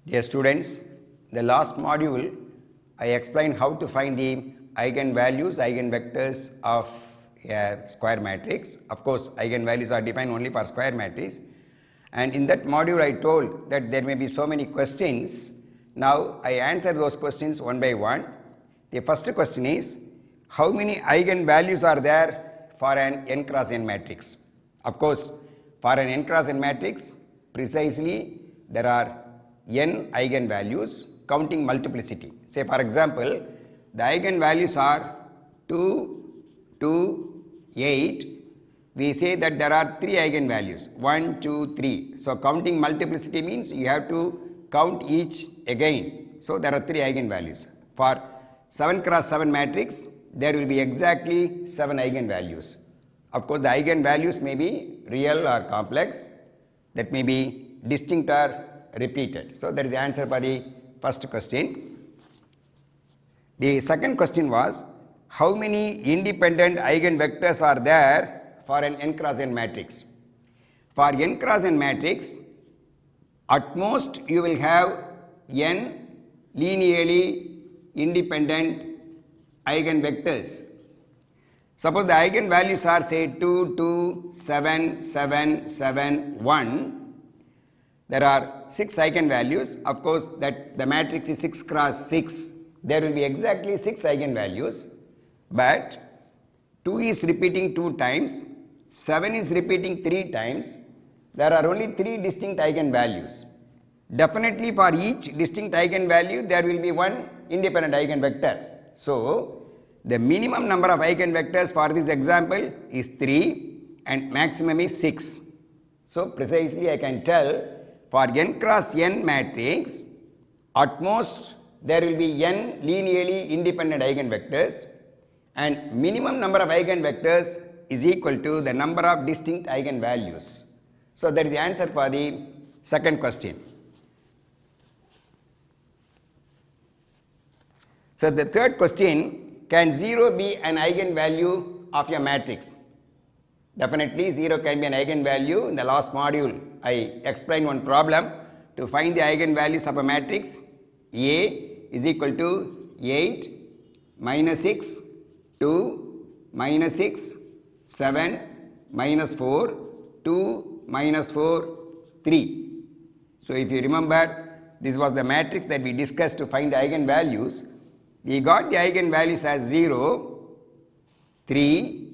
Dear students, the last module I explained how to find the eigenvalues, eigenvectors of a square matrix. Of course, eigenvalues are defined only for square matrix. And in that module I told that there may be so many questions. Now I answer those questions one by one. The first question is, how many eigenvalues are there for an n cross n matrix? Of course, for an n cross n matrix, precisely there are n eigenvalues counting multiplicity. Say for example, the eigenvalues are 2, 2, 8. We say that there are 3 eigenvalues, 1, 2, 3. So counting multiplicity means you have to count each again. So there are 3 eigenvalues. For 7 cross 7 matrix, there will be exactly 7 eigenvalues. Of course, the eigenvalues may be real or complex, that may be distinct or repeated. So that is the answer for the first question. The second question was, how many independent eigenvectors are there for an n cross n matrix? For n cross n matrix, at most you will have n linearly independent eigenvectors. Suppose the eigenvalues are say 2, 2, 7, 7, 7, 1. There are 6 eigenvalues. Of course, that the matrix is 6 cross 6. There will be exactly 6 eigenvalues. But 2 is repeating 2 times. 7 is repeating 3 times. There are only 3 distinct eigenvalues. Definitely for each distinct eigenvalue, there will be one independent eigenvector. So, the minimum number of eigenvectors for this example is 3 and maximum is 6. So, precisely I can tell for n cross n matrix, at most there will be n linearly independent eigenvectors and minimum number of eigenvectors is equal to the number of distinct eigenvalues. So, that is the answer for the second question. So, the third question, can 0 be an eigenvalue of a matrix? Definitely 0 can be an eigenvalue. In the last module, I explained one problem to find the eigenvalues of a matrix. A is equal to 8, minus 6, 2, minus 6, 7, minus 4, 2, minus 4, 3. So, if you remember, this was the matrix that we discussed to find the eigenvalues. We got the eigenvalues as 0, 3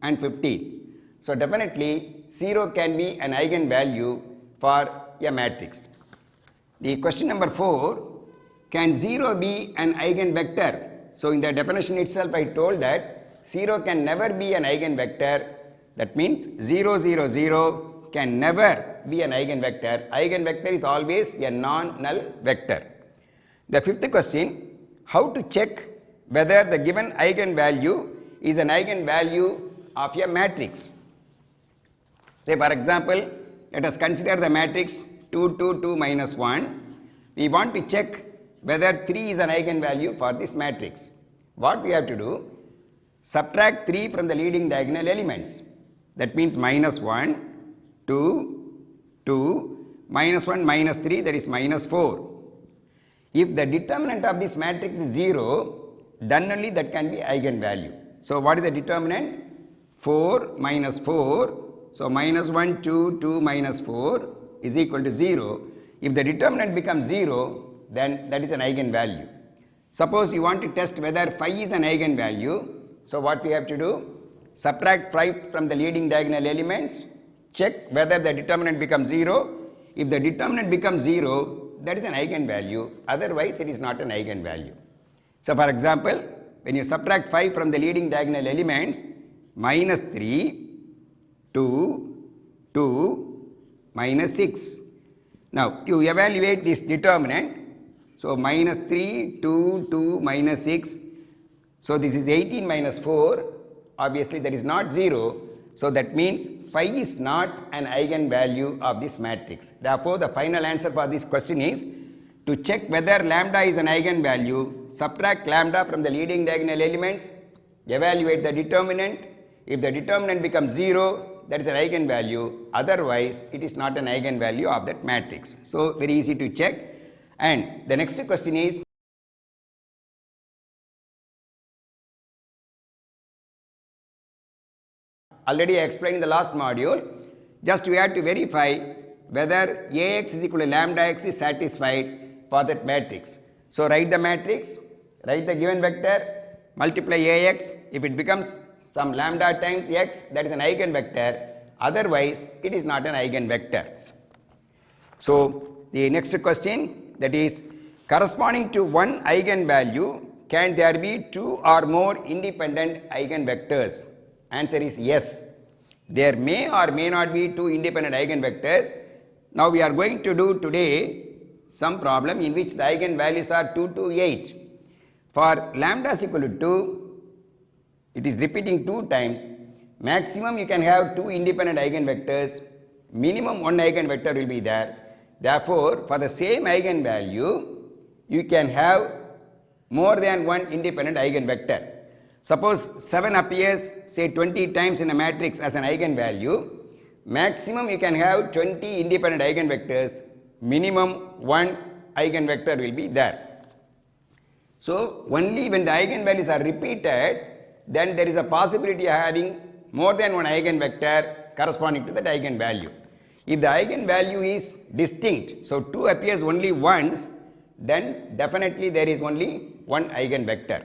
and 15. So, definitely 0 can be an eigenvalue for a matrix. The question number 4, can 0 be an eigenvector? So, in the definition itself I told that 0 can never be an eigenvector. That means 0, 0, 0 can never be an eigenvector. Eigenvector is always a non-null vector. The fifth question, how to check whether the given eigenvalue is an eigenvalue of a matrix? Say for example, let us consider the matrix 2, 2, 2, minus 1. We want to check whether 3 is an eigenvalue for this matrix. What we have to do? Subtract 3 from the leading diagonal elements. That means minus 1, 2, 2, minus 1, minus 3, that is minus 4. If the determinant of this matrix is 0, then only that can be eigenvalue. So, what is the determinant? 4 minus 4. So, minus 1, 2, 2 minus 4 is equal to 0. If the determinant becomes 0, then that is an eigenvalue. Suppose you want to test whether 5 is an eigenvalue. So, what we have to do? Subtract 5 from the leading diagonal elements. Check whether the determinant becomes 0. If the determinant becomes 0, that is an eigenvalue, otherwise it is not an eigenvalue. So, for example, when you subtract 5 from the leading diagonal elements, minus 3, 2, 2, minus 6. Now, to evaluate this determinant, so minus 3, 2, 2, minus 6, so this is 18 minus 4, obviously that is not 0, so that means 5 is not an eigenvalue of this matrix. Therefore, the final answer for this question is to check whether lambda is an eigenvalue, subtract lambda from the leading diagonal elements, evaluate the determinant. If the determinant becomes 0, that is an eigenvalue, otherwise it is not an eigenvalue of that matrix. So, very easy to check. And the next question is, already I explained in the last module, just we have to verify whether Ax is equal to lambda x is satisfied for that matrix. So write the matrix, write the given vector, multiply Ax, if it becomes some lambda times x, that is an eigenvector, otherwise it is not an eigenvector. So the next question, that is, corresponding to one eigenvalue, can there be two or more independent eigenvectors? Answer is yes. There may or may not be two independent eigenvectors. Now we are going to do today some problem in which the eigenvalues are 2 to 8. For lambda is equal to 2, it is repeating 2 times. Maximum you can have 2 independent eigenvectors, minimum 1 eigenvector will be there. Therefore, for the same eigenvalue, you can have more than one independent eigenvector. Suppose 7 appears say 20 times in a matrix as an eigenvalue, maximum you can have 20 independent eigenvectors, minimum 1 eigenvector will be there. So only when the eigenvalues are repeated, then there is a possibility of having more than one eigenvector corresponding to that eigenvalue. If the eigenvalue is distinct, so 2 appears only once, then definitely there is only one eigenvector.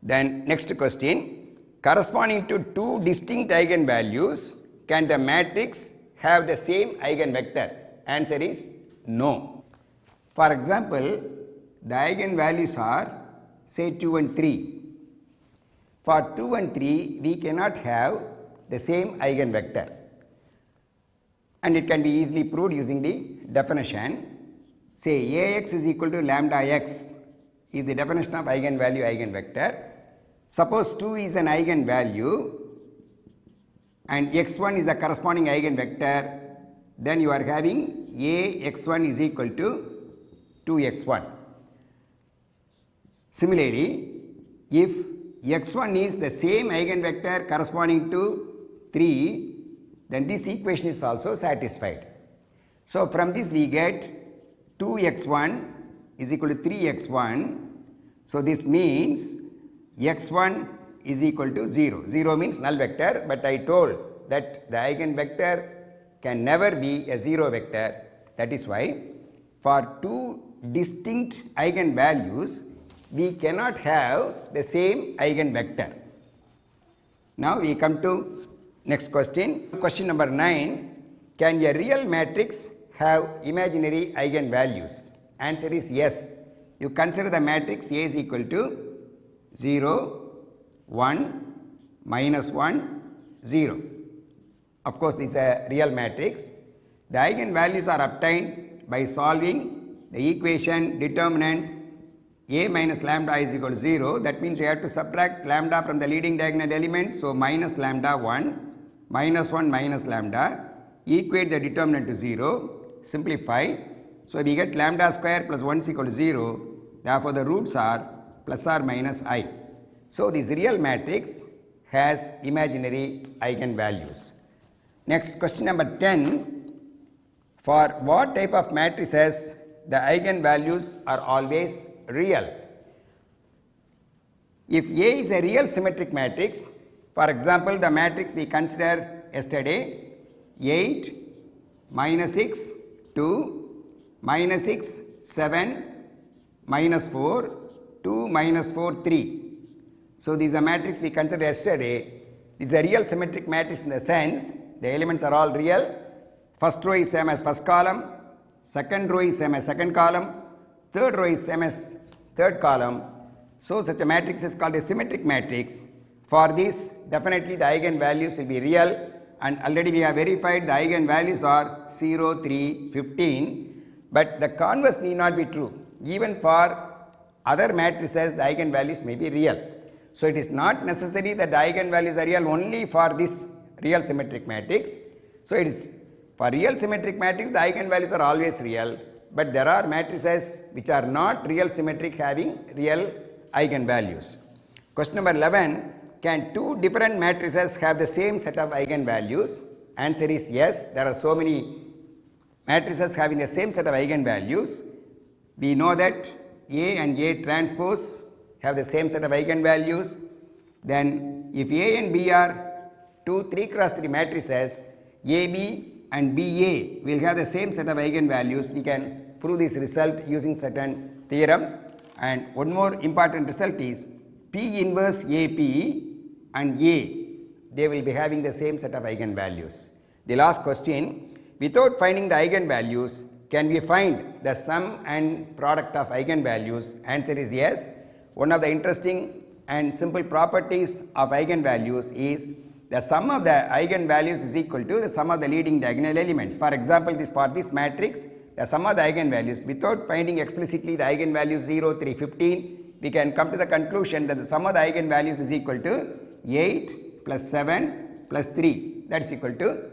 Then next question, corresponding to 2 distinct eigenvalues, can the matrix have the same eigenvector? Answer is no. For example, the eigenvalues are say 2 and 3. For 2 and 3, we cannot have the same eigenvector. And it can be easily proved using the definition. Say Ax is equal to lambda x is the definition of eigenvalue eigenvector. Suppose 2 is an eigenvalue and x1 is the corresponding eigenvector, then you are having Ax1 is equal to 2x1. Similarly, if x1 is the same eigenvector corresponding to 3, then this equation is also satisfied. So from this we get 2x1 is equal to 3x1. So this means x1 is equal to 0. 0 means null vector, but I told that the eigenvector can never be a 0 vector. That is why for 2 distinct eigenvalues, we cannot have the same eigenvector. Now we come to next question. Question number 9. Can a real matrix have imaginary eigenvalues? Answer is yes. You consider the matrix A is equal to 0, 1, minus 1, 0. Of course, this is a real matrix. The eigenvalues are obtained by solving the equation determinant A minus lambda is equal to 0. That means you have to subtract lambda from the leading diagonal elements. So minus lambda 1, minus 1 minus lambda, equate the determinant to 0, simplify. So we get lambda square plus 1 is equal to 0. Therefore the roots are plus or minus I. So this real matrix has imaginary eigenvalues. Next, question number 10. For what type of matrices the eigenvalues are always real? If A is a real symmetric matrix, for example, the matrix we considered yesterday, 8, minus 6, 2, minus 6, 7, minus 4, 2, minus 4, 3. So this is a matrix we considered yesterday. This is a real symmetric matrix in the sense the elements are all real. First row is same as first column, second row is same as second column, third row is same as third column. So such a matrix is called a symmetric matrix. For this, definitely the eigenvalues will be real, and already we have verified the eigenvalues are 0, 3, 15, but the converse need not be true. Even for other matrices, the eigenvalues may be real. So it is not necessary that the eigenvalues are real only for this real symmetric matrix. So it is for real symmetric matrix, the eigenvalues are always real, but there are matrices which are not real symmetric having real eigenvalues. Question number 11. Can two different matrices have the same set of eigenvalues? Answer is yes. There are so many matrices having the same set of eigenvalues. we know that A and A transpose have the same set of eigenvalues. Then if A and B are two 3 cross 3 matrices, AB and BA will have the same set of eigenvalues. We can prove this result using certain theorems. And one more important result is P inverse AP and A, they will be having the same set of eigenvalues. The last question, without finding the eigenvalues, can we find the sum and product of eigenvalues? Answer is yes. One of the interesting and simple properties of eigenvalues is the sum of the eigenvalues is equal to the sum of the leading diagonal elements. For example, for this matrix, the sum of the eigenvalues, without finding explicitly the eigenvalues 0, 3, 15, we can come to the conclusion that the sum of the eigenvalues is equal to 8 plus 7 plus 3, that is equal to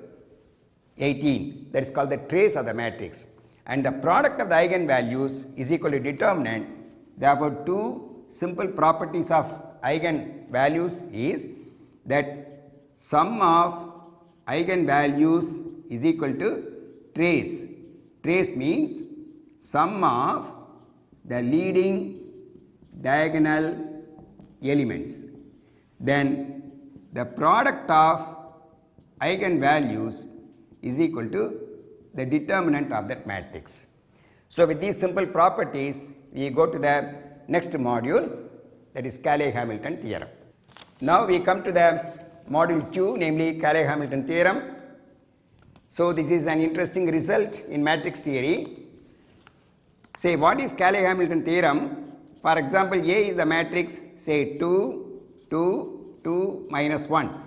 18. That is called the trace of the matrix. And the product of the eigenvalues is equal to determinant. Therefore, two simple properties of eigenvalues is that sum of eigenvalues is equal to trace. Trace means sum of the leading diagonal elements. Then the product of eigenvalues is equal to the determinant of that matrix. So with these simple properties, we go to the next module, that is Cayley-Hamilton theorem. Now we come to the module 2, namely Cayley-Hamilton theorem. So this is an interesting result in matrix theory. Say, what is Cayley-Hamilton theorem? For example, A is the matrix, say 2, 2, 2, minus 1.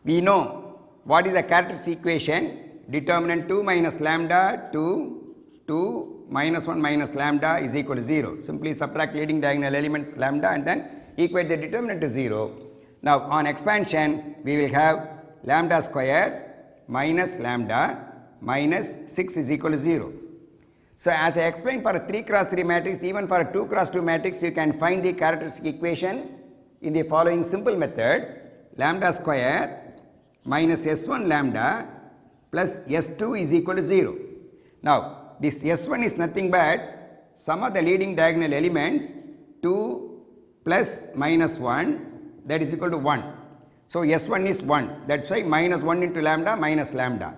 We know what is the characteristic equation. Determinant 2 minus lambda 2, 2 minus 1 minus lambda is equal to 0. Simply subtract leading diagonal elements lambda and then equate the determinant to 0. Now on expansion, we will have lambda square minus lambda minus 6 is equal to 0. So as I explained, for a 3 cross 3 matrix, even for a 2 cross 2 matrix, you can find the characteristic equation in the following simple method. Lambda square minus S1 lambda plus S2 is equal to 0. Now this S1 is nothing but sum of the leading diagonal elements 2 plus minus 1, that is equal to 1. So S1 is 1, that's why minus 1 into lambda minus lambda.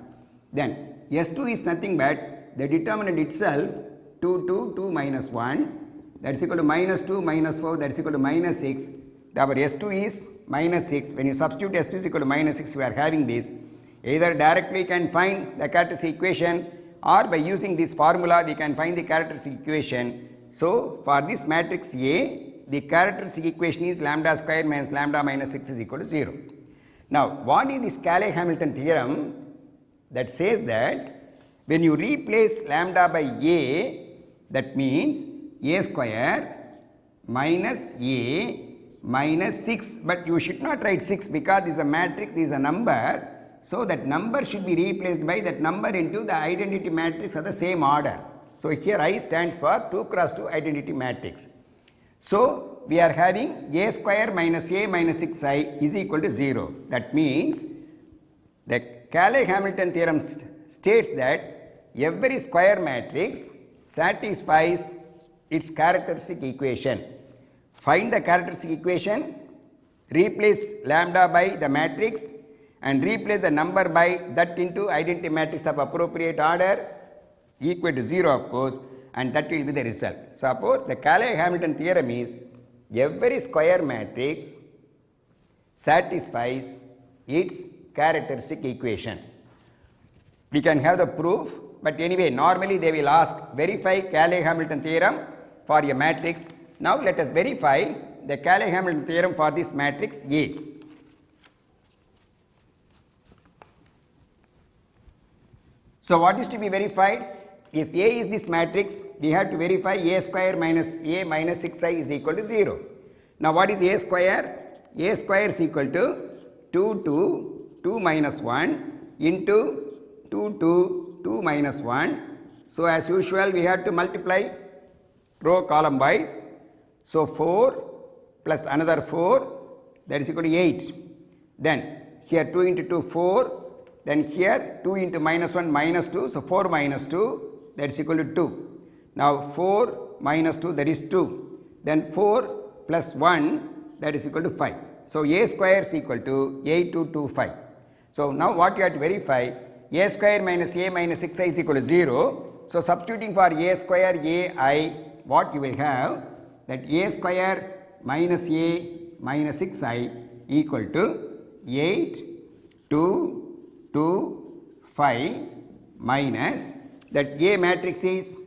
Then S2 is nothing but the determinant itself 2, 2, 2 minus 1, that is equal to minus 2 minus 4, that is equal to minus 6. Therefore S2 is minus 6. When you substitute S2 is equal to minus 6, we are having this. Either directly can find the characteristic equation, or by using this formula we can find the characteristic equation. So for this matrix A, the characteristic equation is lambda square minus lambda minus 6 is equal to 0. Now what is this Cayley-Hamilton theorem? That says that when you replace lambda by A, that means A square minus A minus 6, but you should not write 6 because this is a matrix, this is a number. So that number should be replaced by that number into the identity matrix of the same order. So here I stands for 2 cross 2 identity matrix. So we are having A square minus A minus 6i is equal to 0. That means the Cayley-Hamilton theorem states that every square matrix satisfies its characteristic equation. Find the characteristic equation, replace lambda by the matrix, and replace the number by that into identity matrix of appropriate order equal to 0 of course, and that will be the result. Suppose the Cayley-Hamilton theorem is every square matrix satisfies its characteristic equation. We can have the proof, but anyway normally they will ask verify Cayley-Hamilton theorem for a matrix. Now let us verify the Cayley-Hamilton theorem for this matrix A. So what is to be verified? If A is this matrix, we have to verify A square minus A minus 6i is equal to 0. Now what is A square? A square is equal to 2 to 2 minus 1 into 2 to 2 minus 1. So as usual we have to multiply row column wise. So 4 plus another 4, that is equal to 8. Then here 2 into 2 4. Then here 2 into minus 1 minus 2, so 4 minus 2, that is equal to 2. Now 4 minus 2, that is 2. Then 4 plus 1, that is equal to 5. So a square is equal to 8225. So now what you have to verify, a square minus a minus 6i is equal to 0. So substituting for a square ai, what you will have, that a square minus a minus 6i equal to 8, 2, 2, 5 minus, that a matrix is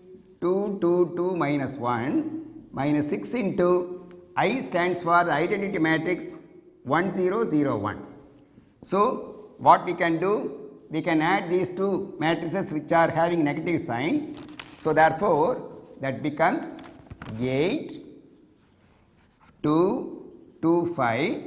2, 2, 2 minus 1 minus 6 into I stands for the identity matrix 1, 0, 0, 1. So what we can do, we can add these two matrices which are having negative signs. So therefore that becomes 8, 2, 2, 5.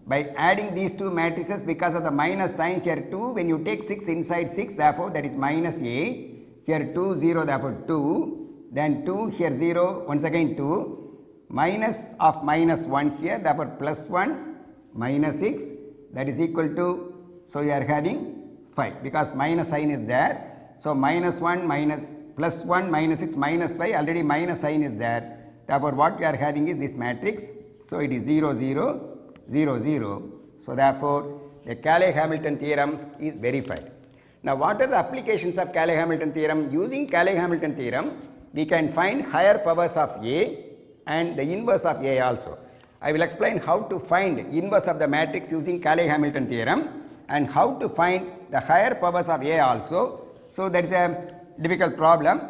By adding these two matrices, because of the minus sign here 2, when you take 6 inside 6, therefore that is minus 8. Here 2, 0, therefore 2. Then 2, here 0, once again 2. Minus of minus 1 here, therefore plus 1, minus 6, that is equal to, so you are having 5, because minus sign is there. So minus 1 minus plus 1 minus 6 minus 5, already minus sign is there. Therefore what we are having is this matrix. So it is 0, 0, 0, 0. So therefore the Cayley-Hamilton theorem is verified. Now what are the applications of Cayley-Hamilton theorem? Using Cayley-Hamilton theorem, we can find higher powers of A and the inverse of A also. I will explain how to find inverse of the matrix using Cayley-Hamilton theorem and how to find the higher powers of A also. So that is a difficult problem.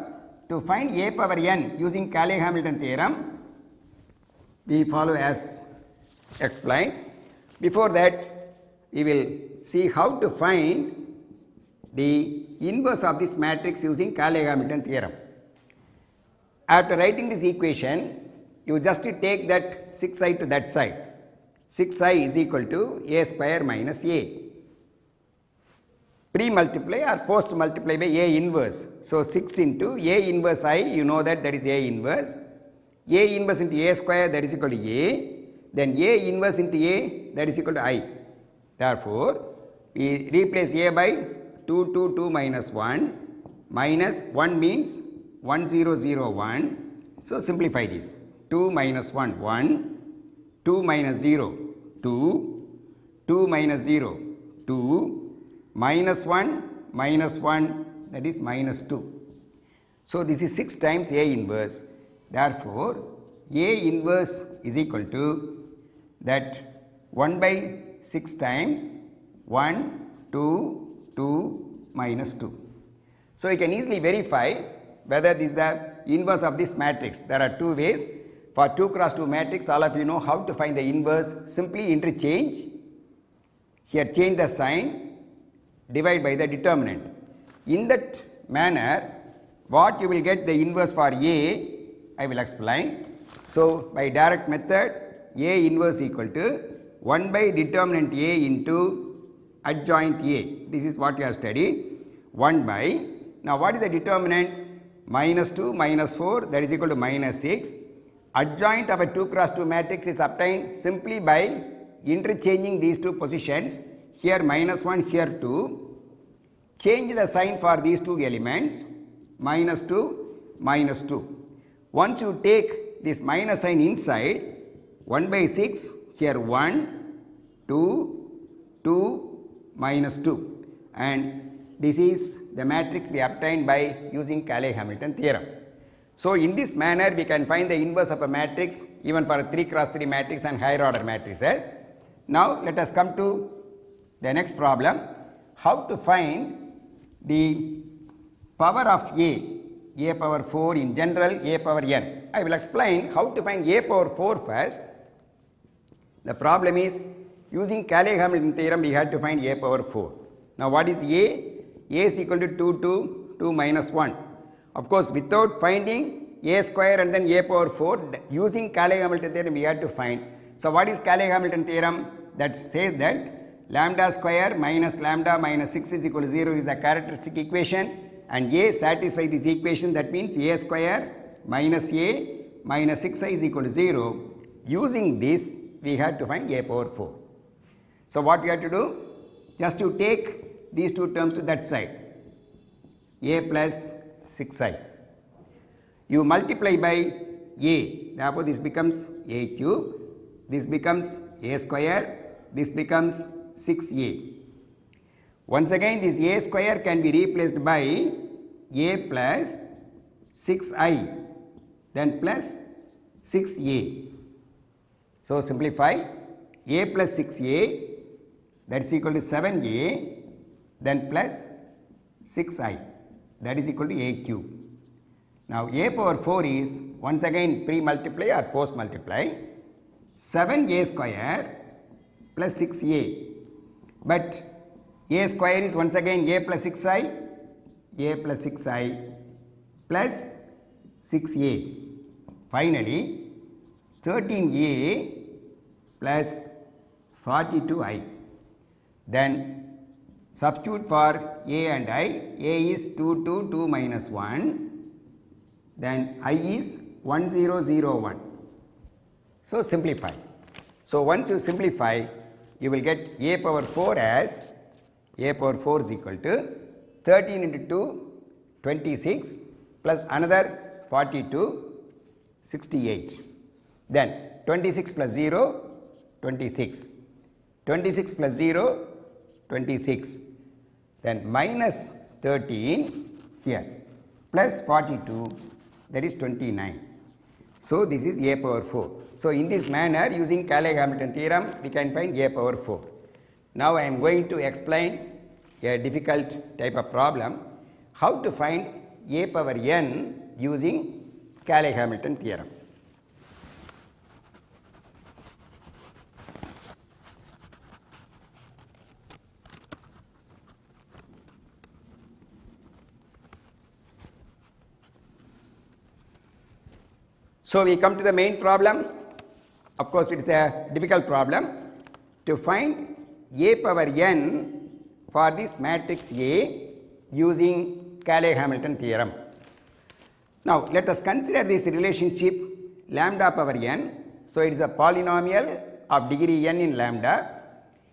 To find A power n using Cayley-Hamilton theorem, we follow as explained. Before that, we will see how to find the inverse of this matrix using Cayley-Hamilton theorem. After writing this equation, you just take that 6i to that side. 6i is equal to a square minus a. Pre-multiply or post-multiply by a inverse. So 6 into a inverse I, you know that is a inverse. A inverse into a square, that is equal to a. Then a inverse into a, that is equal to I. Therefore, we replace a by 2, 2, 2 minus 1. Minus 1 means 1, 0, 0, 1. So simplify this. 2 minus 1, 1, 2 minus 0, 2, 2 minus 0, 2, minus 1, that is minus 2. So this is 6 times A inverse. Therefore, A inverse is equal to that 1 by 6 times 1, 2, 2, minus 2. So you can easily verify whether this is the inverse of this matrix. There are two ways. For 2 cross 2 matrix, all of you know how to find the inverse. Simply interchange. Here change the sign, divide by the determinant. In that manner, what you will get the inverse for A, I will explain. So by direct method, A inverse equal to 1 by determinant A into adjoint A. This is what you have studied. 1 by, now what is the determinant? Minus 2 minus 4, that is equal to minus 6. Adjoint of a 2 cross 2 matrix is obtained simply by interchanging these two positions. Here minus 1, here 2. Change the sign for these two elements, minus 2, minus 2. Once you take this minus sign inside, 1 by 6, here 1, 2, 2, minus 2. And this is the matrix we obtained by using Cayley-Hamilton theorem. So in this manner we can find the inverse of a matrix even for a 3 cross 3 matrix and higher order matrices. Now let us come to the next problem, how to find the power of A power 4 in general, A power n. I will explain how to find A power 4 first. The problem is using Cayley-Hamilton theorem we had to find A power 4. Now what is A? A is equal to 2 minus 1. Of course, without finding A square and then A power 4, using Cayley-Hamilton theorem we had to find. So what is Cayley-Hamilton theorem? That says that lambda square minus lambda minus 6 is equal to 0 is the characteristic equation, and A satisfies this equation. That means A square minus A minus 6i is equal to 0. Using this, we had to find A power 4. So what we have to do? Just to take these two terms to that side. A plus 6i. You multiply by a, therefore this becomes a cube, this becomes a square, this becomes 6a. Once again this a square can be replaced by a plus 6i, then plus 6a. So simplify, a plus 6a, that is equal to 7a, then plus 6i, that is equal to a cube. Now a power 4 is once again pre-multiply or post-multiply, 7a square plus 6a, but a square is once again a plus 6i, a plus 6i plus 6a. Finally, 13a plus 42i. Then substitute for a and I. A is 2 minus 1. Then I is 1001. So simplify. So once you simplify, you will get a power 4 as a power 4 is equal to 13 into 2, 26 plus another 42, 68. Then 26 plus 0, 26. 26 plus 0, 26. Then minus 13 here plus 42, that is 29. So this is a power 4. So in this manner, using Cayley-Hamilton theorem, we can find a power 4. Now I am going to explain a difficult type of problem, how to find a power n using Cayley-Hamilton theorem. So we come to the main problem. Of course, it is a difficult problem to find a power n for this matrix A using Cayley-Hamilton theorem. Now let us consider this relationship lambda power n. So it is a polynomial of degree n in lambda.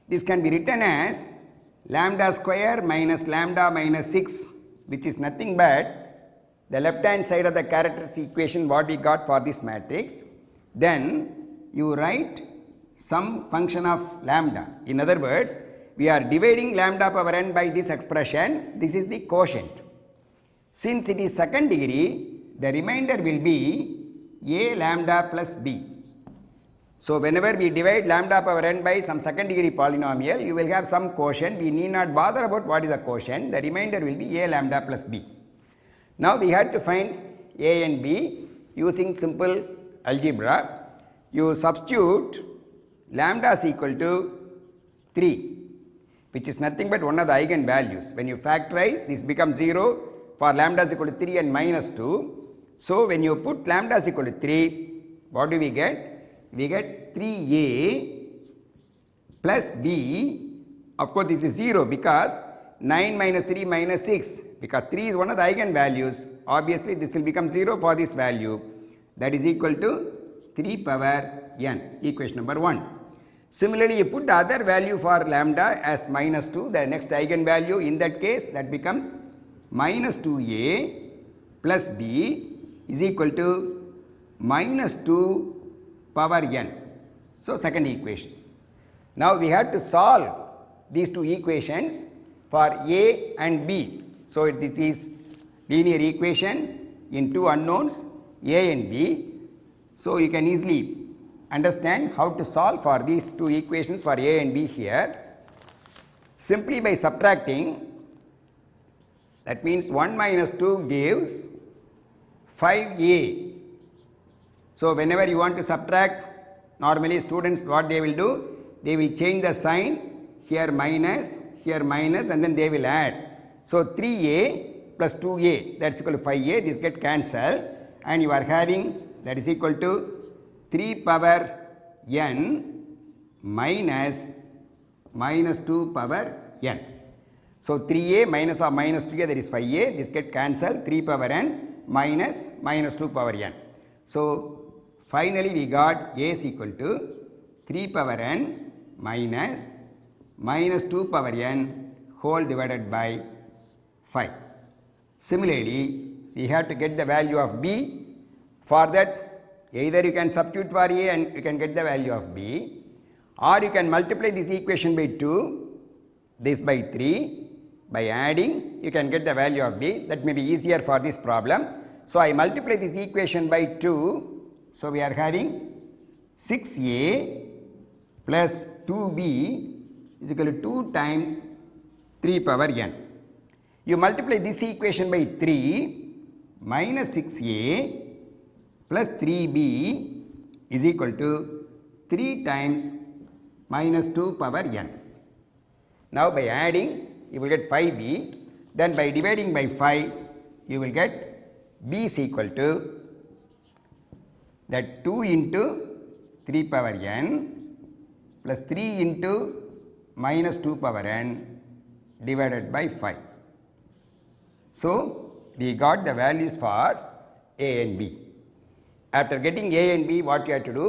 This can be written as lambda square minus lambda minus 6, which is nothing but the left hand side of the characteristic equation what we got for this matrix. Then you write some function of lambda. In other words, we are dividing lambda power n by this expression. This is the quotient. Since it is second degree, the remainder will be a lambda plus b. So whenever we divide lambda power n by some second degree polynomial, you will have some quotient. We need not bother about what is the quotient. The remainder will be a lambda plus b. Now we had to find a and b using simple algebra. You substitute lambda is equal to 3, which is nothing but one of the eigenvalues. When you factorize, this becomes 0 for lambda is equal to 3 and minus 2. So when you put lambda is equal to 3, what do we get? We get 3a plus b. Of course, this is 0 because 9 minus 3 minus 6, because 3 is one of the eigenvalues. Obviously, this will become 0 for this value. That is equal to 3 power n, equation number 1. Similarly, you put the other value for lambda as minus 2, the next eigenvalue. In that case, that becomes minus 2a plus b is equal to minus 2 power n. So second equation. Now we have to solve these two equations for a and b. So this is linear equation in two unknowns a and b. So you can easily understand how to solve for these two equations for a and b here. Simply by subtracting, that means 1 minus 2 gives 5a. So whenever you want to subtract, normally students what they will do, they will change the sign, here minus, and then they will add. So 3a plus 2a, that is equal to 5a, this get cancelled, and you are having that is equal to 3 power n minus 2 power n. So 3a minus or minus 2a, that is 5a, this get cancelled, 3 power n minus 2 power n. So finally we got a is equal to 3 power n minus 2 power n whole divided by 5. Similarly, we have to get the value of b. For that, either you can substitute for A and you can get the value of B, or you can multiply this equation by 2, this by 3, by adding you can get the value of B. That may be easier for this problem. So I multiply this equation by 2, so we are having 6A plus 2B is equal to 2 times 3 power n. You multiply this equation by 3, minus 6A plus 3B is equal to 3 times minus 2 power n. Now by adding you will get 5B, then by dividing by 5 you will get B is equal to that 2 into 3 power n plus 3 into minus 2 power n divided by 5. So we got the values for A and B. After getting A and B, what you have to do?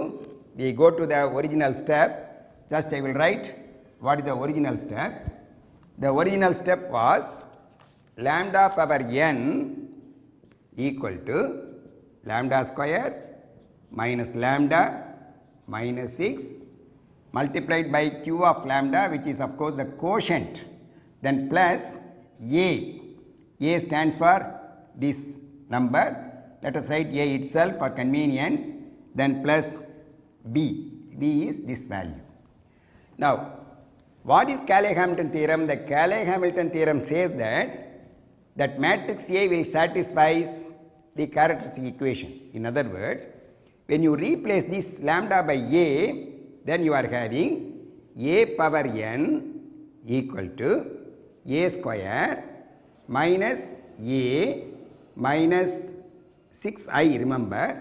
We go to the original step. Just I will write what is the original step. The original step was lambda power n equal to lambda square minus lambda minus 6 multiplied by q of lambda, which is of course the quotient, then plus A. A stands for this number. Let us write A itself for convenience, then plus B. B is this value. Now, what is Cayley-Hamilton theorem? The Cayley-Hamilton theorem says that matrix A will satisfy the characteristic equation. In other words, when you replace this lambda by A, then you are having A power n equal to A square minus A minus 6i, remember,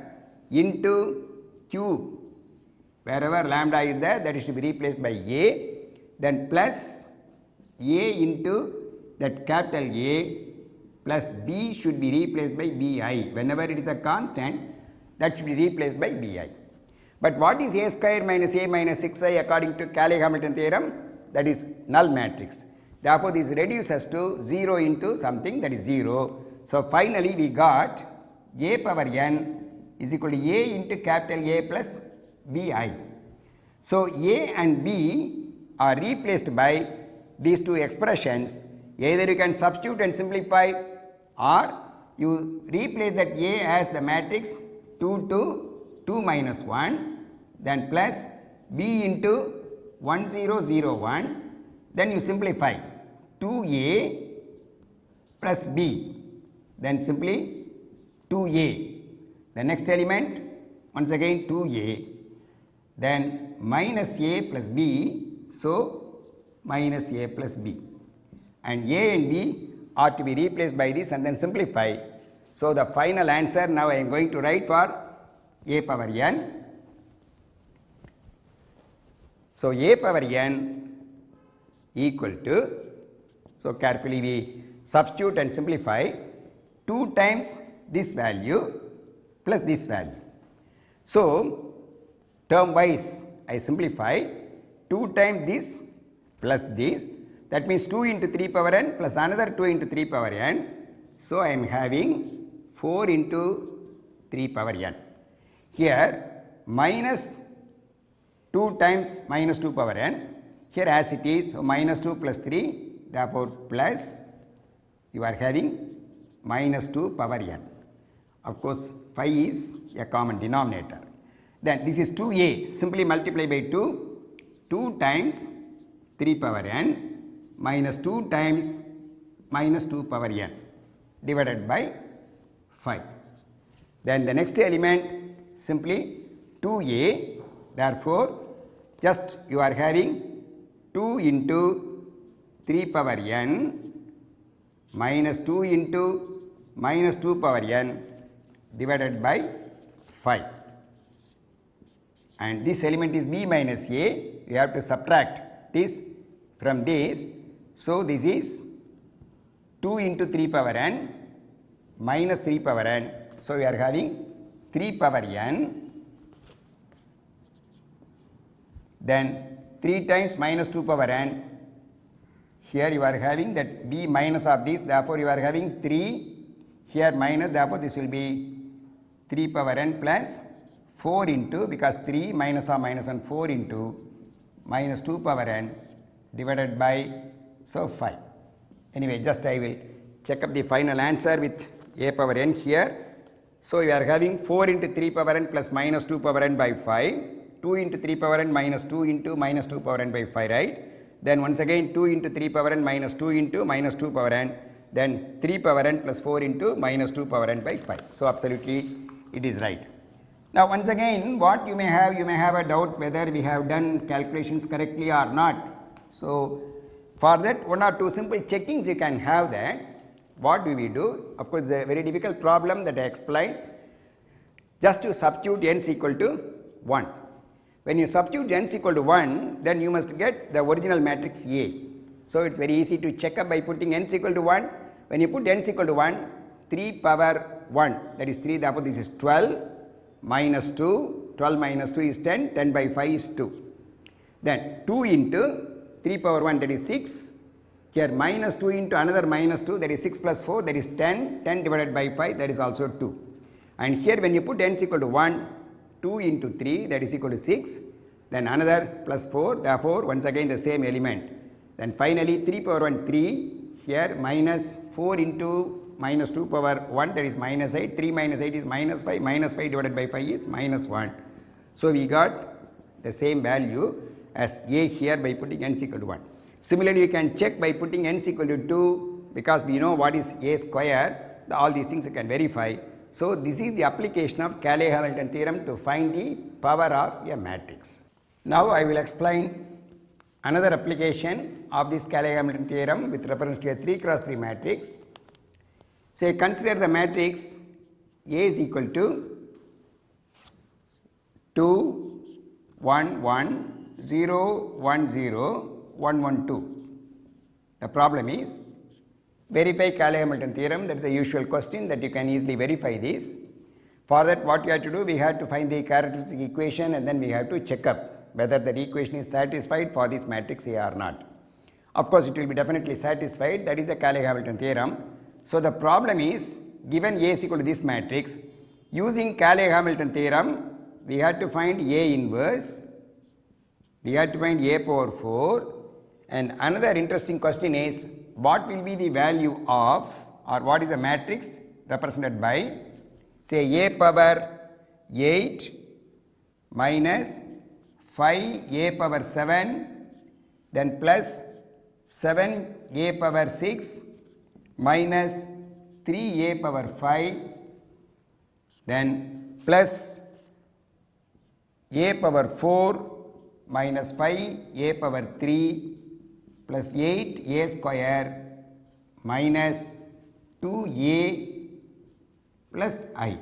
into q. Wherever lambda is there, that is to be replaced by A, then plus A into that capital A plus B should be replaced by Bi. Whenever it is a constant, that should be replaced by Bi. But what is A square minus A minus 6i according to Cayley-Hamilton theorem? That is null matrix. Therefore, this reduces to 0 into something, that is 0. So finally we got A power n is equal to A into capital A plus Bi. So A and B are replaced by these two expressions. Either you can substitute and simplify, or you replace that A as the matrix 2 to 2 minus 1, then plus B into 1 0 0 1, then you simplify 2A plus B, then simply 2A. The next element, once again 2A, then minus A plus B, so minus A plus B. And A and B are to be replaced by this and then simplify. So the final answer now I am going to write for A power n. So A power n equal to, so carefully we substitute and simplify 2 times this value plus this value. So term wise I simplify 2 times this plus this, that means 2 into 3 power n plus another 2 into 3 power n. So I am having 4 into 3 power n. Here minus 2 times minus 2 power n, here as it is, so minus 2 plus 3, therefore plus you are having minus 2 power n. Of course 5 is a common denominator. Then this is 2a, simply multiply by 2, 2 times 3 power n minus 2 times minus 2 power n divided by 5. Then the next element simply 2a, therefore just you are having 2 into 3 power n minus 2 into minus 2 power n divided by 5. And this element is b minus a, you have to subtract this from this. So this is 2 into 3 power n minus 3 power n. So we are having 3 power n, then 3 times minus 2 power n. Here you are having that b minus of this, therefore you are having 3, here minus, therefore this will be 3 power n plus 4 into, because 3 minus or minus 1, 4 into minus 2 power n divided by, so 5. Anyway, just I will check up the final answer with a power n here. So we are having 4 into 3 power n plus minus 2 power n by 5, 2 into 3 power n minus 2 into minus 2 power n by 5, right? Then once again 2 into 3 power n minus 2 into minus 2 power n, then 3 power n plus 4 into minus 2 power n by 5. So absolutely it is right. Now once again what you may have a doubt whether we have done calculations correctly or not. So for that, one or two simple checkings you can have that. What do we do? Of course, it's a very difficult problem that I explained. Just to substitute n is equal to 1. When you substitute n is equal to 1, then you must get the original matrix A. So it's very easy to check up by putting n is equal to 1. When you put n is equal to 1, 3 power 1, that is 3, therefore this is 12 minus 2, 12 minus 2 is 10, 10 by 5 is 2. Then 2 into 3 power 1, that is 6. Here minus 2 into another minus 2, that is 6 plus 4, that is 10, 10 divided by 5, that is also 2. And here when you put n is equal to 1, 2 into 3, that is equal to 6, then another plus 4, therefore once again the same element. Then finally 3 power 1, 3, here minus 4 into minus 2 power 1, that is minus 8, 3 minus 8 is minus 5, minus 5 divided by 5 is minus 1. So we got the same value as A here by putting n is equal to 1. Similarly, you can check by putting n is equal to 2, because we know what is A square, all these things you can verify. So this is the application of Cayley-Hamilton theorem to find the power of a matrix. Now I will explain another application of this Cayley-Hamilton theorem with reference to a 3 cross 3 matrix. Say consider the matrix A is equal to 2, 1, 1, 0, 1, 0, 1, 1, 2. The problem is verify Cayley-Hamilton theorem. That is the usual question that you can easily verify this. For that, what you have to do, we have to find the characteristic equation and then we have to check up whether that equation is satisfied for this matrix A or not. Of course, it will be definitely satisfied. That is the Cayley-Hamilton theorem. So the problem is, given A is equal to this matrix, using Cayley-Hamilton theorem, we have to find A inverse, we have to find A power 4, and another interesting question is, what will be the value of, or what is the matrix represented by, say A power 8 minus 5 A power 7, then plus 7 A power 6 minus 3 A power 5, then plus A power 4 minus 5 A power 3 plus 8 A square minus 2A plus I.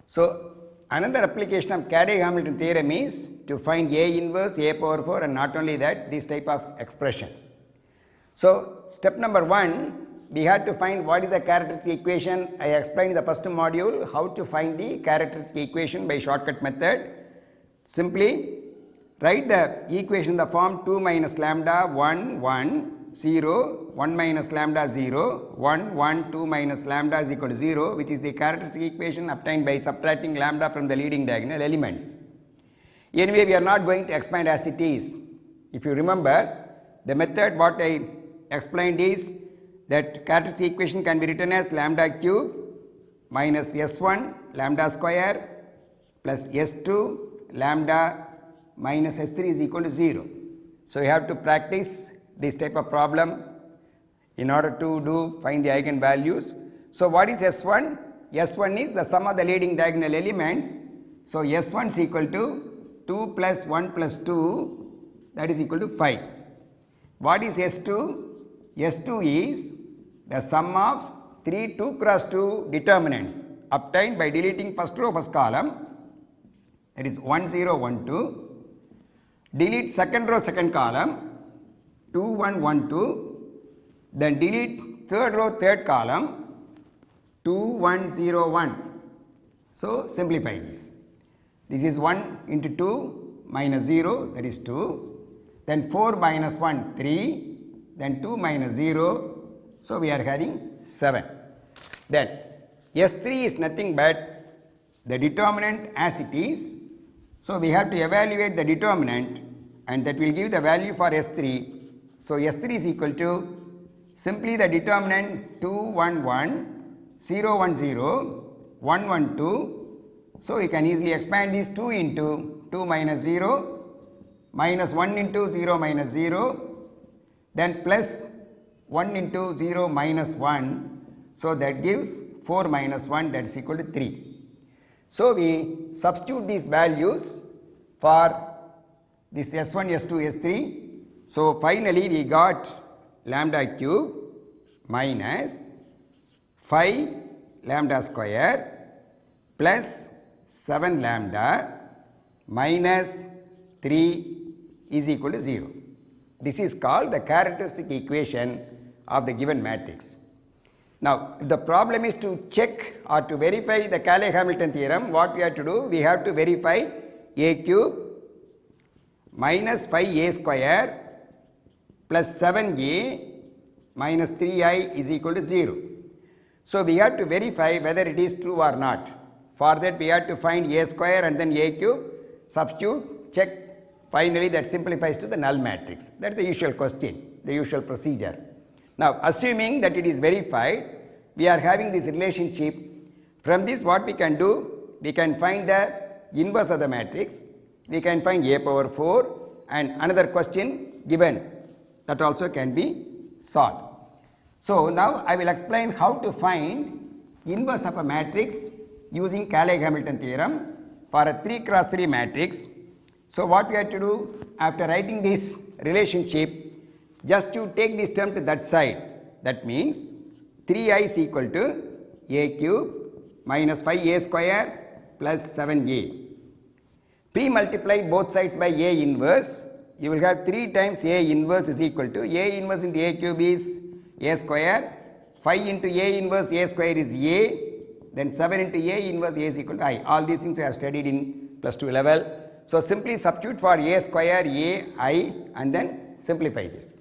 So another application of Cayley-Hamilton theorem is to find A inverse, A power 4, and not only that, this type of expression. So step number 1, we had to find what is the characteristic equation. I explained in the first module how to find the characteristic equation by shortcut method. Simply write the equation in the form 2 minus lambda 1 1 0 1 minus lambda 0 1 1 2 minus lambda is equal to 0, which is the characteristic equation obtained by subtracting lambda from the leading diagonal elements. Anyway, we are not going to expand as it is. If you remember, the method what I explained is that characteristic equation can be written as lambda cube minus S1 lambda square plus S2 lambda minus S3 is equal to 0. So you have to practice this type of problem in order to find the eigenvalues. So what is S1? S1 is the sum of the leading diagonal elements. So S1 is equal to 2 plus 1 plus 2, that is equal to 5. What is S2? S2 is the sum of 3 2 cross 2 determinants obtained by deleting first row first column, that is 1 0 1 2. Delete second row second column 2 1 1 2, then delete third row third column 2 1 0 1. So simplify this. This is 1 into 2 minus 0, that is 2, then 4 minus 1 3, then 2 minus 0, so we are having 7. Then S3 is nothing but the determinant as it is. So we have to evaluate the determinant, and that will give the value for S3. So S3 is equal to simply the determinant 2, 1, 1, 0, 1, 0, 1, 1, 2. So you can easily expand this 2 into 2 minus 0, minus 1 into 0 minus 0, then plus 1 into 0 minus 1. So that gives 4 minus 1, that is equal to 3. So we substitute these values for this S1, S2, S3. So finally we got lambda cube minus 5 lambda square plus 7 lambda minus 3 is equal to 0. This is called the characteristic equation of the given matrix. Now, if the problem is to check or to verify the Cayley-Hamilton theorem, what we have to do? We have to verify a cube minus 5a square plus 7a minus 3i is equal to 0. So we have to verify whether it is true or not. For that we have to find a square and then a cube, substitute, check, finally that simplifies to the null matrix. That is the usual question, the usual procedure. Now assuming that it is verified, we are having this relationship. From this what we can do? We can find the inverse of the matrix. We can find a power 4 and another question given, that also can be solved. So now I will explain how to find inverse of a matrix using Cayley-Hamilton theorem for a 3 cross 3 matrix. So what we have to do after writing this relationship, just to take this term to that side. That means 3i is equal to a cube minus 5a square plus 7a. Pre-multiply both sides by a inverse. You will have 3 times a inverse is equal to a inverse into a cube is a square. 5 into a inverse a square is a. Then 7 into a inverse a is equal to I. All these things I have studied in plus 2 level. So simply substitute for a square a I and then simplify this.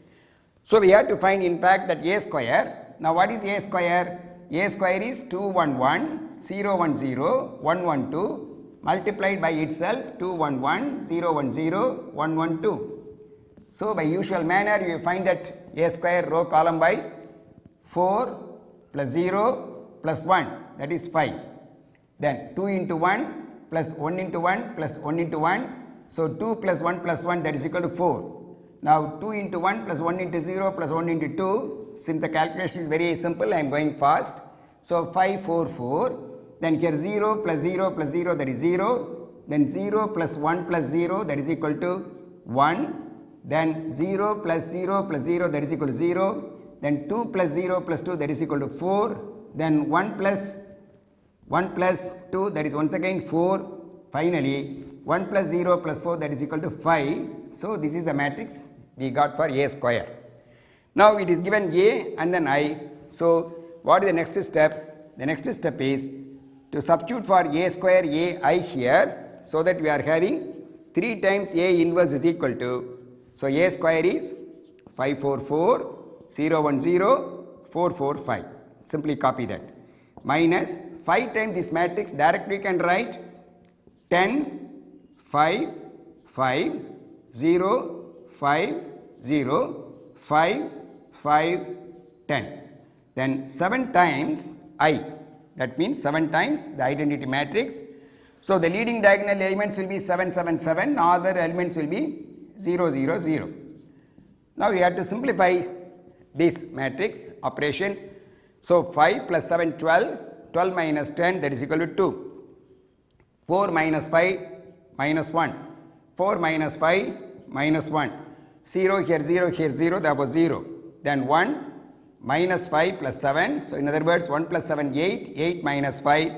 So we have to find in fact that a square. Now what is a square? A square is 2, 1, 1, 0, 1, 0, 1, 1, 2 multiplied by itself 2, 1, 1, 0, 1, 0, 1, 1, 2. So by usual manner you find that a square row column wise 4 plus 0 plus 1, that is 5. Then 2 into 1 plus 1 into 1 plus 1 into 1. So 2 plus 1 plus 1, that is equal to 4. Now 2 into 1 plus 1 into 0 plus 1 into 2, since the calculation is very simple, I am going fast. So 5, 4, 4, then here 0 plus 0 plus 0, that is 0, then 0 plus 1 plus 0, that is equal to 1, then 0 plus 0 plus 0, that is equal to 0, then 2 plus 0 plus 2, that is equal to 4, then 1 plus 2, that is once again 4, finally 1 plus 0 plus 4, that is equal to 5. So this is the matrix we got for a square. Now it is given a and then I. So what is the next step? The next step is to substitute for a square a I here, so that we are having 3 times a inverse is equal to, so a square is 5, 4, 4, 0, 1, 0, 4, 4, 5. Simply copy that. Minus 5 times this matrix, directly you can write 10, 5, 5, 0, 5, 0, 5, 5, 10. Then 7 times I, that means 7 times the identity matrix. So the leading diagonal elements will be 7, 7, 7, other elements will be 0, 0, 0. Now we have to simplify this matrix operations. So 5 plus 7, 12, 12 minus 10, that is equal to 2. 4 minus 5 minus 1, 4 minus 5 minus 1, 0 here 0 here 0, that was 0. Then 1 minus 5 plus 7, so in other words 1 plus 7 8, 8 minus 5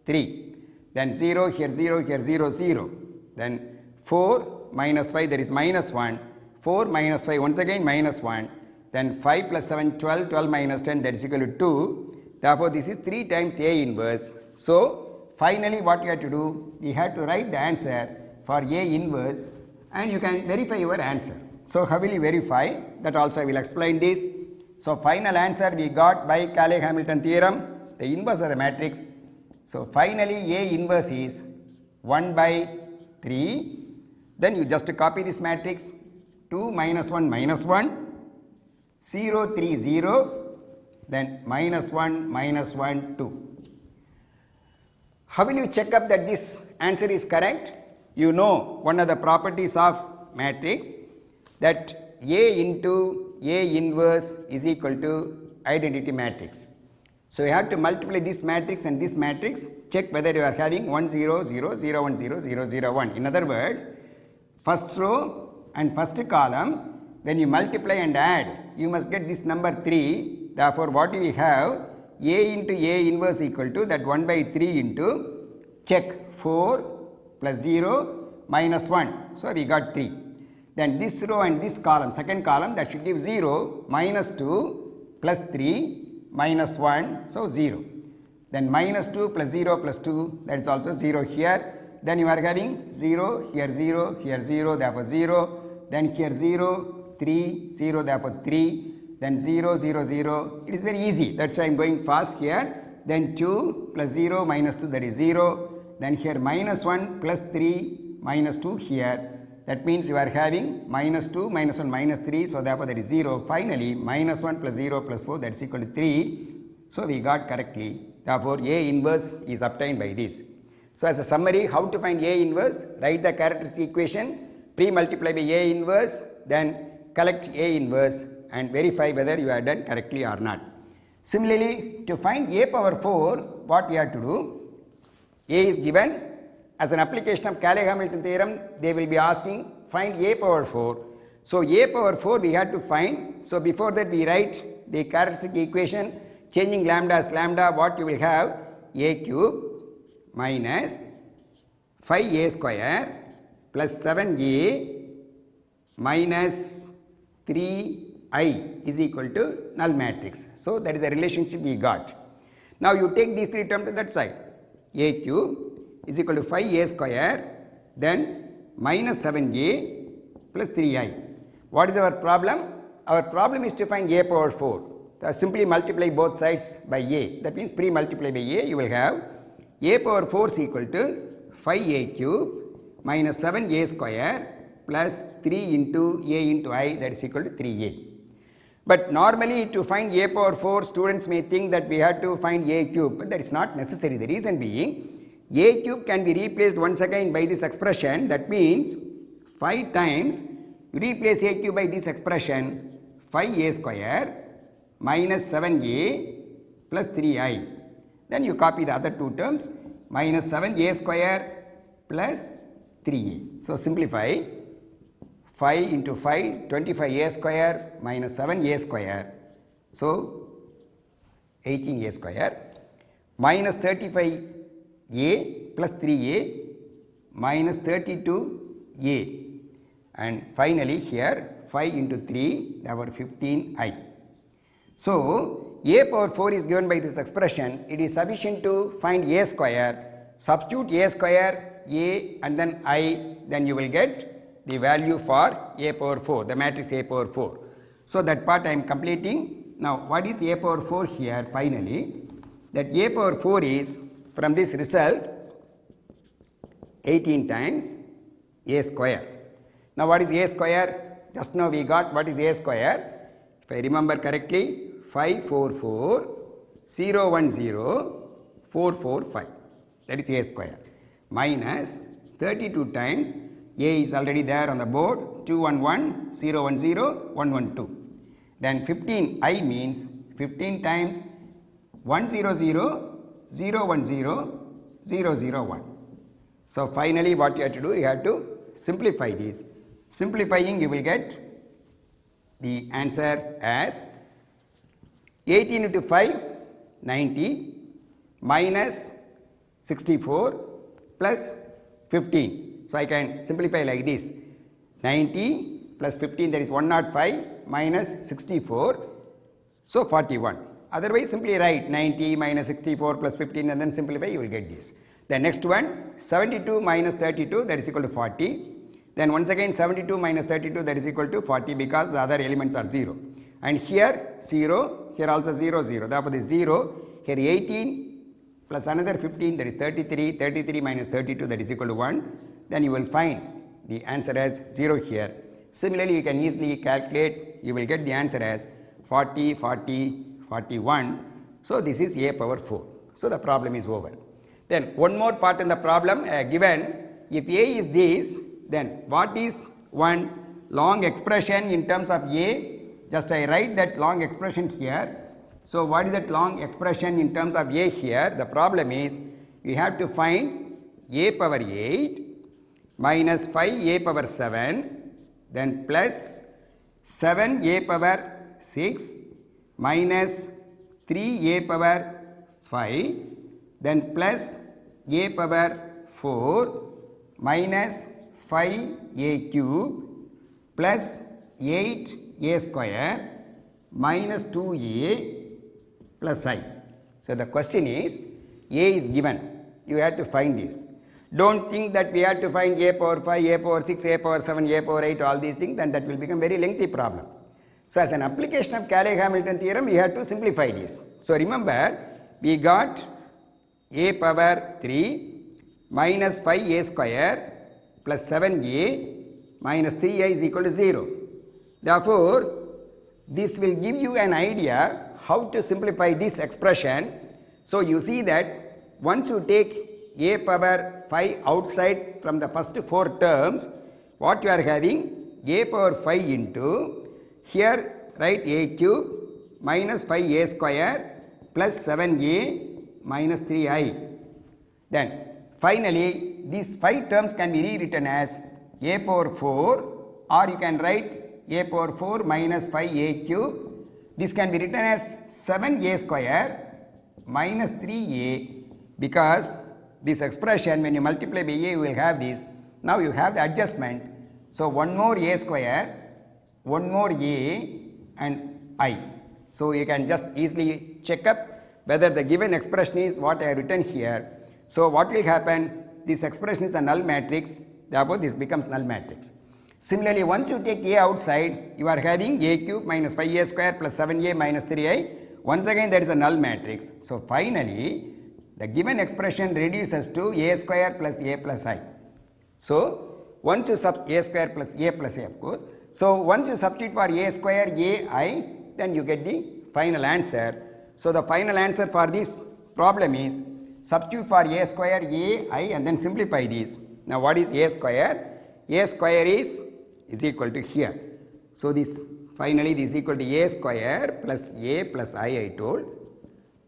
3. Then 0 here 0 here 0 0. Then 4 minus 5, there is minus 1, 4 minus 5 once again minus 1. Then 5 plus 7 12, 12 minus 10, that is equal to 2. Therefore this is 3 times a inverse. So finally what you have to do, we have to write the answer for a inverse and you can verify your answer. So how will you verify? That also I will explain this. So final answer we got by Cayley-Hamilton theorem, the inverse of the matrix So finally A inverse is 1 by 3. Then you just copy this matrix, 2 minus 1 minus 1, 0 3 0, then minus 1 minus 1 2. How will you check up that this answer is correct? You know one of the properties of matrix, that A into A inverse is equal to identity matrix. So you have to multiply this matrix and this matrix, check whether you are having 1 0 0 0 1 0 0 0 1. In other words, first row and first column, when you multiply and add, you must get this number 3. Therefore, what do we have? A into A inverse equal to that 1 by 3 into check 4 plus 0 minus 1. So we got 3. Then this row and this column, second column, that should give 0 minus 2 plus 3 minus 1, so 0. Then minus 2 plus 0 plus 2, that is also 0 here. Then you are having 0, here 0, here 0, therefore 0. Then here 0, 3, 0, therefore 3. Then 0, 0, 0. It is very easy. That's why I am going fast here. Then 2 plus 0 minus 2, that is 0. Then here minus 1 plus 3 minus 2 here. That means you are having minus 2 minus 1 minus 3. So therefore that is 0. Finally minus 1 plus 0 plus 4, that is equal to 3. So we got correctly. Therefore A inverse is obtained by this. So as a summary, how to find A inverse? Write the characteristic equation, pre-multiply by A inverse, then collect A inverse and verify whether you have done correctly or not. Similarly, to find A power 4, what we have to do? A is given. As an application of Cayley-Hamilton theorem, they will be asking find A power 4. So A power 4 we have to find. So before that we write the characteristic equation, changing lambda as lambda, what you will have? A cube minus 5A square plus 7A minus 3I is equal to null matrix. So that is the relationship we got. Now you take these three terms to that side. A cube is equal to 5A square, then minus 7A plus 3I. What is our problem? Our problem is to find A power 4. So simply multiply both sides by A. That means pre-multiply by A, you will have A power 4 is equal to 5A cube minus 7A square plus 3 into A into I, that is equal to 3A. But normally to find A power 4, students may think that we have to find A cube, but that is not necessary. The reason being, A cube can be replaced once again by this expression. That means 5 times you replace A cube by this expression, 5A square minus 7A plus 3I. Then you copy the other two terms, minus 7A square plus 3A. So simplify, 5 into 5, 25A square minus 7A square. So 18A square minus 35A plus 3A minus 32A, and finally here 5 into 3, therefore 15I. So A power 4 is given by this expression. It is sufficient to find A square. Substitute A square, A and then I, then you will get the value for A power 4, the matrix A power 4. So that part I am completing. Now what is A power 4 here? Finally, that A power 4 is, from this result, 18 times A square. Now what is A square? Just now we got what is A square. If I remember correctly, 544 010 445. That is A square. Minus 32 times A is already there on the board, 211 010 112. Then 15I means 15 times 100 010 001. So finally what you have to do, you have to simplify this. Simplifying, you will get the answer as 18 into 5, 90 minus 64 plus 15. So I can simplify like this, 90 plus 15, that is 105 minus 64, so 41. Otherwise simply write 90 minus 64 plus 15 and then simplify, you will get this. The next one, 72 minus 32, that is equal to 40. Then once again 72 minus 32, that is equal to 40, because the other elements are 0. And here 0, here also 0, 0. Therefore this 0, here 18 plus another 15, that is 33, 33 minus 32, that is equal to 1, then you will find the answer as 0 here. Similarly, you can easily calculate, you will get the answer as 40, 40, 41. So, this is a power 4. So, the problem is over. Then one more part in the problem given, if a is this, then what is one long expression in terms of a? Just I write that long expression here. So, what is that long expression in terms of a here? The problem is you have to find a power 8 minus 5a power 7, then plus 7a power 6 minus 3a power 5, then plus a power 4 minus 5a cube plus 8a square minus 2a plus I. So, the question is a is given, you have to find this. Don't think that we have to find a power 5, a power 6, a power 7, a power 8, all these things, then that will become very lengthy problem. So, as an application of Cayley-Hamilton theorem, you have to simplify this. So, remember we got a power 3 minus 5a square plus 7a minus 3a is equal to 0. Therefore, this will give you an idea how to simplify this expression. So, you see that once you take a power 5 outside from the first 4 terms, what you are having? A power 5 into, here write a cube minus 5a square plus 7a minus 3i. Then finally, these 5 terms can be rewritten as a power 4, or you can write a power 4 minus 5a cube. This can be written as 7a square minus 3a, because this expression when you multiply by a you will have this. Now you have the adjustment. So, one more a square, one more a and I. So, you can just easily check up whether the given expression is what I have written here. So, what will happen? This expression is a null matrix, therefore this becomes null matrix. Similarly, once you take a outside, you are having a cube minus 5a square plus 7a minus 3i. Once again that is a null matrix. So, finally, the given expression reduces to a square plus a plus I. So, once you a square plus a of course. So, once you substitute for a square a I, then you get the final answer. So, the final answer for this problem is substitute for a square a I and then simplify this. Now, what is a square? A square is equal to here. So, this finally this is equal to a square plus a plus I told.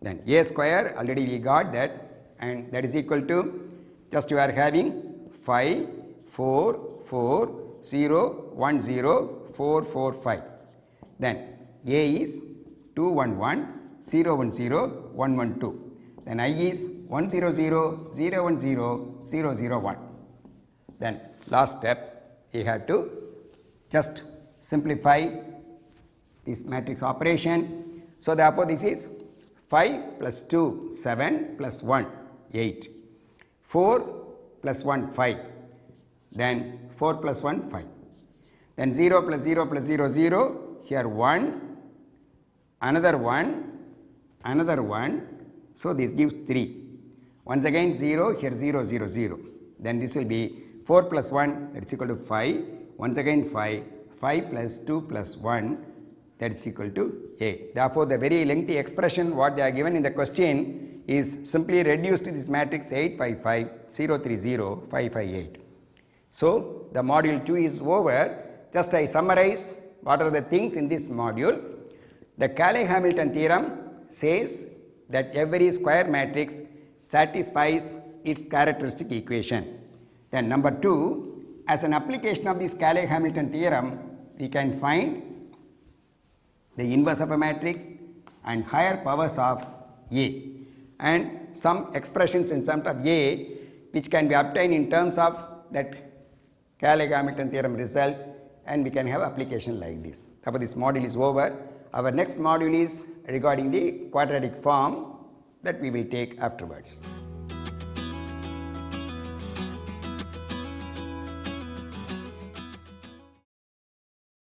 Then a square already we got that, and that is equal to, just you are having 5, 4, 4, 0, 1, 0, 4, 4, 5. Then a is 2, 1, 1, 0, 1, 0, 1, 1, 2. Then I is 1, 0, 0, 0, 1, 0, 0, 0, 1. Then last step, you have to just simplify this matrix operation. So, therefore, this is 5 plus 2, 7 plus 1, 8, 4 plus 1, 5, then 4 plus 1, 5, then 0 plus 0 plus 0, 0, here 1, another 1, another 1, so this gives 3. Once again 0, here 0, 0, 0, then this will be 4 plus 1, that is equal to 5, once again 5, 5 plus 2 plus 1, that is equal to 8. Therefore, the very lengthy expression what they are given in the question is simply reduced to this matrix 8, 5, 5, 0, 3, 0, 5, 5, 8. So, the module 2 is over. Just I summarize what are the things in this module. The Cayley-Hamilton theorem says that every square matrix satisfies its characteristic equation. Then number 2, as an application of this Cayley-Hamilton theorem, we can find the inverse of a matrix and higher powers of A, and some expressions in terms of A which can be obtained in terms of that Cayley-Hamilton theorem result, and we can have application like this. Therefore, this module is over. Our next module is regarding the quadratic form that we will take afterwards.